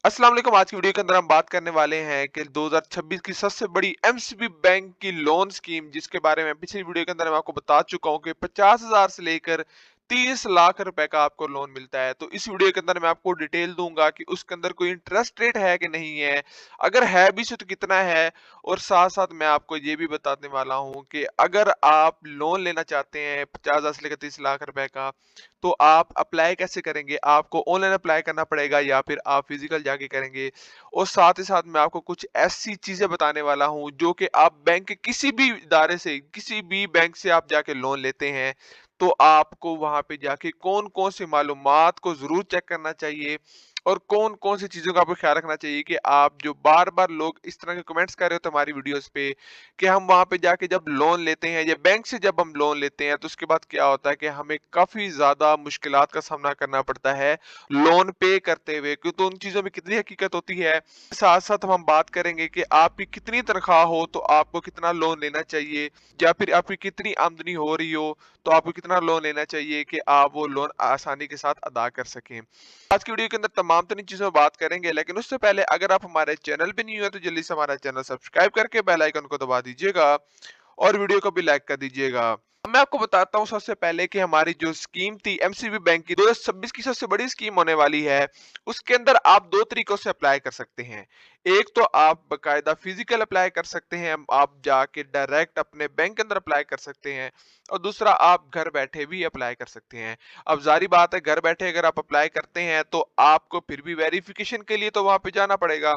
अस्सलाम वालेकुम। आज की वीडियो के अंदर हम बात करने वाले हैं कि 2026 की सबसे बड़ी एमसीबी बैंक की लोन स्कीम, जिसके बारे में पिछली वीडियो के अंदर मैं आपको बता चुका हूं कि 50,000 से लेकर 30 लाख रुपए का आपको लोन मिलता है। तो इस वीडियो के अंदर मैं आपको डिटेल दूंगा कि उसके अंदर कोई इंटरेस्ट रेट है कि नहीं है, अगर है भी तो कितना है, और साथ साथ मैं आपको ये भी बताने वाला हूं कि अगर आप लोन लेना चाहते हैं 50,000 से लेकर 30 लाख रुपए का, तो आप अप्लाई कैसे करेंगे? आपको ऑनलाइन अप्लाई करना पड़ेगा या फिर आप फिजिकल जाके करेंगे? और साथ ही साथ मैं आपको कुछ ऐसी चीजें बताने वाला हूं जो कि आप बैंक के किसी भी इदारे से, किसी भी बैंक से आप जाके लोन लेते हैं, तो आपको वहां पे जाके कौन कौन सी मालूमात को जरूर चेक करना चाहिए और कौन कौन सी चीजों का आपको ख्याल रखना चाहिए कि आप जो बार बार लोग इस तरह के कमेंट्स कर रहे हो हमारी वीडियोस पे कि हम वहां पे जाके जब लोन लेते हैं या बैंक से जब हम लोन लेते हैं तो उसके बाद क्या होता है कि हमें काफी ज्यादा मुश्किलात का सामना करना पड़ता है लोन पे करते हुए, क्यों तो उन चीजों में कितनी हकीकत होती है। साथ साथ हम बात करेंगे कि आपकी कितनी तनख्वाह हो तो आपको कितना लोन लेना चाहिए, या फिर आपकी कितनी आमदनी हो रही हो तो आपको कितना लोन लेना चाहिए कि आप वो लोन आसानी के साथ अदा कर सकें। आज की वीडियो के अंदर तमाम तरीन चीजों में बात करेंगे, लेकिन उससे पहले अगर आप हमारे चैनल पे नहीं हो तो जल्दी से हमारा चैनल सब्सक्राइब करके बेल आइकन को दबा दीजिएगा और वीडियो को भी लाइक कर दीजिएगा। मैं आपको बताता हूँ सबसे पहले कि हमारी जो स्कीम थी एमसीबी बैंक की 2026 की सबसे बड़ी स्कीम होने वाली है, उसके अंदर आप दो तरीकों से अप्लाई कर सकते हैं। एक तो आप बकायदा फिजिकल अप्लाई कर सकते हैं, आप जाके डायरेक्ट अपने बैंक के अंदर अप्लाई कर सकते हैं, और दूसरा आप घर बैठे भी अप्लाई कर सकते हैं। अब जारी बात है, घर बैठे अगर आप अप्लाई करते हैं तो आपको फिर भी वेरिफिकेशन के लिए तो वहां पे जाना पड़ेगा।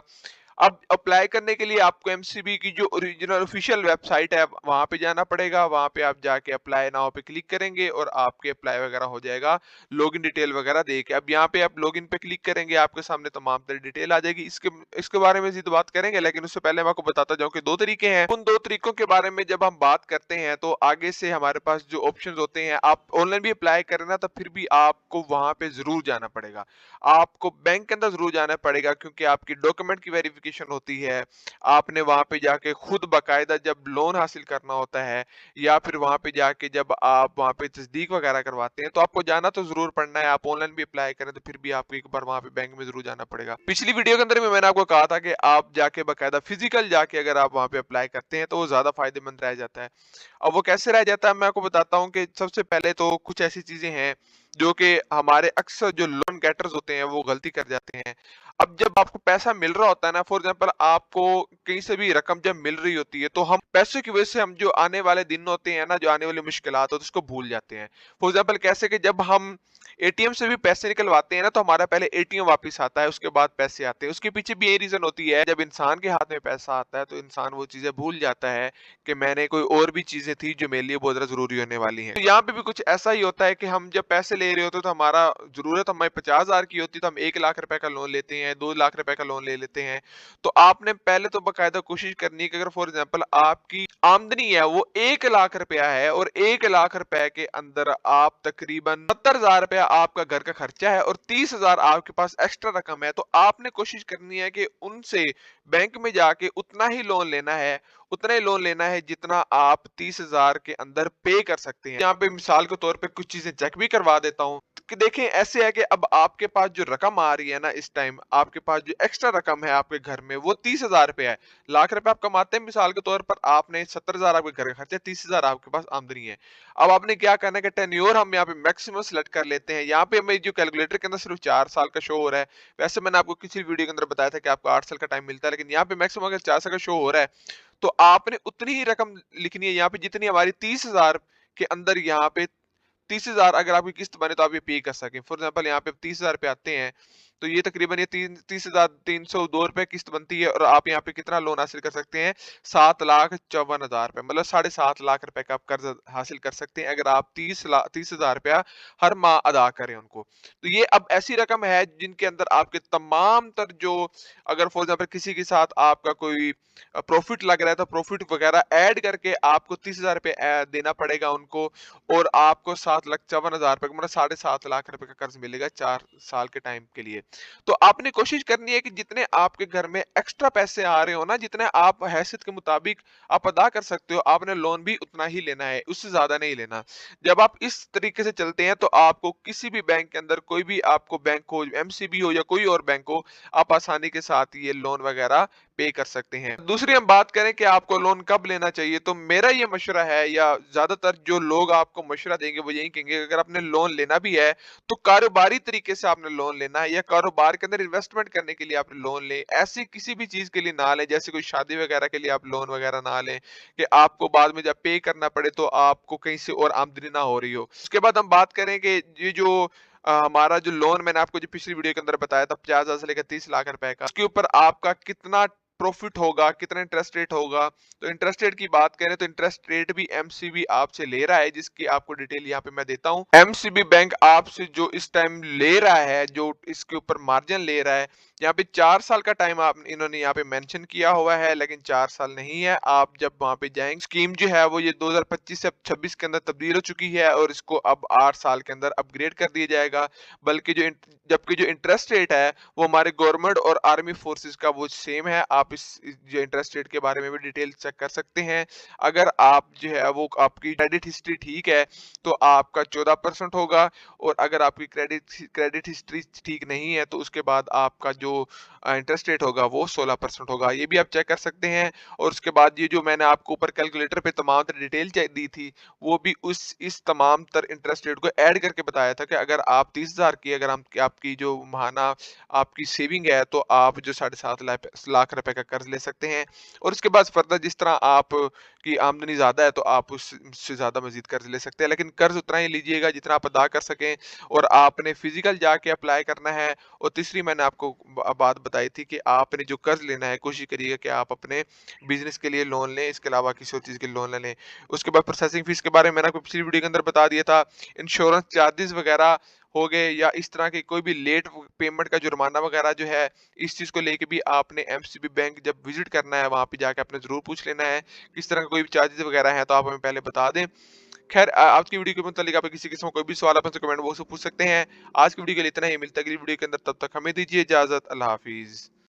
अब अप्लाई करने के लिए आपको एमसीबी की जो ओरिजिनल ऑफिशियल वेबसाइट है वहां पे जाना पड़ेगा। वहां पे आप जाके अप्लाई नाउ पे क्लिक करेंगे और आपके अप्लाई वगैरह हो जाएगा, लॉगिन डिटेल वगैरह दे के। अब यहाँ पे आप लॉगिन पे क्लिक करेंगे, आपके सामने तमाम तरह डिटेल आ जाएगी। इसके इसके बारे में सीधे बात करेंगे, लेकिन उससे पहले मैं आपको बताता जाऊं कि दो तरीके हैं। उन दो तरीकों के बारे में जब हम बात करते हैं तो आगे से हमारे पास जो ऑप्शन होते हैं, आप ऑनलाइन भी अप्लाई करें ना तो फिर भी आपको वहां पे जरूर जाना पड़ेगा, आपको बैंक के अंदर जरूर जाना पड़ेगा, क्योंकि आपकी डॉक्यूमेंट की वेरिफिकेशन होती है। आपने वहां पे जाके खुद बकायदा जब लोन हासिल करना होता है, या फिर वहां पे जाके जब आप वहां पे तस्दीक वगैरह करवाते हैं, तो आपको जाना तो जरूर पड़ना है। आप ऑनलाइन भी अप्लाई करें तो फिर भी आपको एक बार वहां पे बैंक में जरूर जाना पड़ेगा। पिछली वीडियो के अंदर भी मैंने आपको कहा था कि आप जाके बकायदा फिजिकल जाके अगर आप वहां पे अप्लाई करते हैं तो वो ज्यादा फायदेमंद रह जाता है। अब वो कैसे रह जाता है मैं आपको बताता हूँ कि सबसे पहले तो कुछ ऐसी चीजें हैं जो कि हमारे अक्सर जो लोन गेटर्स होते हैं वो गलती कर जाते हैं। अब जब आपको पैसा मिल रहा होता है ना, फॉर एग्जांपल आपको कहीं से भी रकम जब मिल रही होती है, तो हम पैसों की वजह से हम जो आने वाले दिन होते हैं ना, जो आने वाली मुश्किलात होती है उसको भूल जाते हैं। फॉर एग्जांपल कैसे कि जब हम एटीएम से भी पैसे निकलवाते हैं ना, तो हमारा पहले एटीएम वापस आता है, उसके बाद पैसे आते हैं। उसके पीछे भी यही रीजन होती है, जब इंसान के हाथ में पैसा आता है तो इंसान वो चीजें भूल जाता है कि मैंने कोई और भी चीजें थी जो मेरे लिए बहुत ज्यादा जरूरी होने वाली हैं। तो यहाँ पे भी कुछ ऐसा ही होता है कि हम जब पैसे ले रहे होते हैं तो हमारा जरूरत हमारी 50,000 की होती है, तो हम 1 लाख रुपए का लोन लेते हैं, 2 लाख रुपए का लोन ले लेते हैं। तो आपने पहले तो बाकायदा कोशिश करनी है कि अगर फॉर एग्जाम्पल आपकी आमदनी है वो 1 लाख रुपया है, और 1 लाख रुपए के अंदर आप तकरीबन 70,000 रुपया आपका घर का खर्चा है और 30,000 आपके पास एक्स्ट्रा रकम है, तो आपने कोशिश करनी है कि उनसे बैंक में जाके उतना ही लोन लेना है, उतना ही लोन लेना है जितना आप 30,000 के अंदर पे कर सकते हैं। यहाँ पे मिसाल के तौर पे कुछ चीजें चेक भी करवा देता हूँ कि देखें, ऐसे है कि अब आपके पास जो रकम आ रही है ना, इस टाइम आपके पास जो एक्स्ट्रा रकम है आपके घर में वो 30,000 रुपया है। लाख रुपए आप कमाते हैं मिसाल के तौर पर, आपने 70,000 आपके घर का खर्चा, 30,000 आपके पास आमदनी है। अब आपने क्या करना है कि टेन्योर हम यहाँ पे मैक्सिमम सेलेक्ट कर लेते हैं। यहाँ पे हमें जो कैलकुलेटर के अंदर सिर्फ 4 साल का शो हो रहा है। वैसे मैंने आपको किसी वीडियो के अंदर बताया था कि आपको 8 साल का टाइम मिलता है, लेकिन यहाँ पे मैक्सिमम अगर 4 साल का शो हो रहा है तो आपने उतनी ही रकम लिखनी है यहाँ पे जितनी हमारी 30,000 के अंदर, यहाँ पे 30,000 अगर आपकी किस्त बने तो आप ये पे कर सकें। फॉर एग्जाम्पल यहाँ पे 30,000 पे आते हैं, तो ये तकरीबन ये 30,302 रुपए किस्त बनती है, और आप यहाँ पे कितना लोन हासिल कर सकते हैं, 7,54,000 रुपए, मतलब 7.5 लाख रुपए का आप कर्ज हासिल कर सकते हैं अगर आप 30,000 रुपया हर माह अदा करें उनको। तो ये अब ऐसी रकम है जिनके अंदर आपके तमाम तर जो, अगर फॉर एग्जाम्पल किसी के साथ आपका कोई प्रॉफिट लग रहा है तो प्रॉफिट वगैरह ऐड करके आपको 30,000 रुपये देना पड़ेगा उनको, और आपको 7,54,000 रुपए मतलब 7.5 लाख रुपए का कर्ज मिलेगा 4 साल के टाइम के लिए। तो आपने कोशिश करनी है कि जितने आपके घर में एक्स्ट्रा पैसे आ रहे हो ना, जितने आप हैसियत के मुताबिक आप अदा कर सकते हो, आपने लोन भी उतना ही लेना है, उससे ज्यादा नहीं लेना। जब आप इस तरीके से चलते हैं तो आपको किसी भी बैंक के अंदर, कोई भी आपको बैंक हो, एमसीबी हो या कोई और बैंक हो, आप आसानी के साथ ये लोन वगैरह पे कर सकते हैं। दूसरी हम बात करें कि आपको लोन कब लेना चाहिए, तो मेरा ये मशवरा है, या ज्यादातर जो लोग आपको मशवरा देंगे वो यही कहेंगे, अगर आपने लोन लेना भी है तो कारोबारी तरीके से आपने लोन लेना है, या कारोबार के अंदर इन्वेस्टमेंट करने के लिए आपने लोन ले, ऐसी किसी भी चीज के लिए ना लें, जैसे कोई शादी वगैरह के लिए आप लोन वगैरह ना लें कि आपको बाद में जब पे करना पड़े तो आपको कहीं से और आमदनी ना हो रही हो। उसके बाद हम बात करें कि ये जो हमारा जो लोन, मैंने आपको जो पिछली वीडियो के अंदर बताया था 50,000 से लेकर 30 लाख रुपए का, उसके ऊपर आपका कितना प्रॉफिट होगा, कितना इंटरेस्ट रेट होगा। तो इंटरेस्ट रेट की बात करें तो इंटरेस्ट रेट भी एमसीबी आपसे ले रहा है, जिसकी आपको डिटेल यहाँ पे मैं देता हूँ। एमसीबी बैंक आपसे जो इस टाइम ले रहा है, जो इसके ऊपर मार्जिन ले रहा है, यहाँ पे 4 साल का टाइम आप इन्होंने यहाँ पे मेंशन किया हुआ है, लेकिन 4 साल नहीं है। आप जब वहां पे जाएंगे, स्कीम जो है वो ये 2025 से 26 के अंदर तब्दील हो चुकी है और इसको अब 8 साल के अंदर अपग्रेड कर दिया जाएगा। बल्कि जबकि जो इंटरेस्ट रेट है वो हमारे गवर्नमेंट और आर्मी फोर्सेस का वो सेम है। आप इस जो इंटरेस्ट रेट के बारे में भी डिटेल चेक कर सकते हैं। अगर आप जो है वो आपकी क्रेडिट हिस्ट्री ठीक है तो आपका 14% होगा, और अगर आपकी क्रेडिट हिस्ट्री ठीक नहीं है तो उसके बाद आपका जो इंटरेस्ट रेट होगा वो 16% होगा। ये भी आप चेक कर सकते हैं। और उसके बाद ये जो मैंने आपको ऊपर कैलकुलेटर पे तमाम तर डिटेल दी थी, वो भी इस तमाम तर इंटरेस्ट रेट को ऐड करके बताया था कि अगर आप 30,000 की, अगर हम आपकी जो माहाना आपकी सेविंग है तो आप जो 7.5 लाख रुपए का कर्ज ले सकते हैं। और उसके बाद फर्दर जिस तरह आप की आमदनी ज्यादा है तो आप उससे ज्यादा मजीद कर्ज ले सकते हैं, लेकिन कर्ज उतना ही लीजिएगा जितना आप अदा कर सकें, और आपने फिजिकल जाके अप्लाई करना है। और तीसरी मैंने आपको बात बताई थी कि आपने जो कर्ज लेना है कोशिश करिएगा कि आप अपने बिजनेस के लिए लोन लें, इसके अलावा किसी और चीज के लोन ना लें। उसके बाद प्रोसेसिंग फीस के बारे में मैंने आपको पिछली वीडियो के अंदर बता दिया था। इंश्योरेंस चार्जेस वगैरह हो गए, या इस तरह के कोई भी लेट पेमेंट का जुर्माना वगैरह जो है, इस चीज को लेके भी आपने एमसीबी बैंक जब विजिट करना है वहां पे जाके आपने जरूर पूछ लेना है। किस तरह का कोई भी चार्जेस वगैरह है तो आप हमें पहले बता दें। खैर आज की वीडियो के मुतालिक आप किसी किस्म कोई भी सवाल आप कमेंट बॉक्स में पूछ सकते हैं। आज की वीडियो के लिए इतना ही, मिलता है अगली वीडियो के अंदर, तब तक हमें दीजिए इजाजत। अल्लाह हाफिज।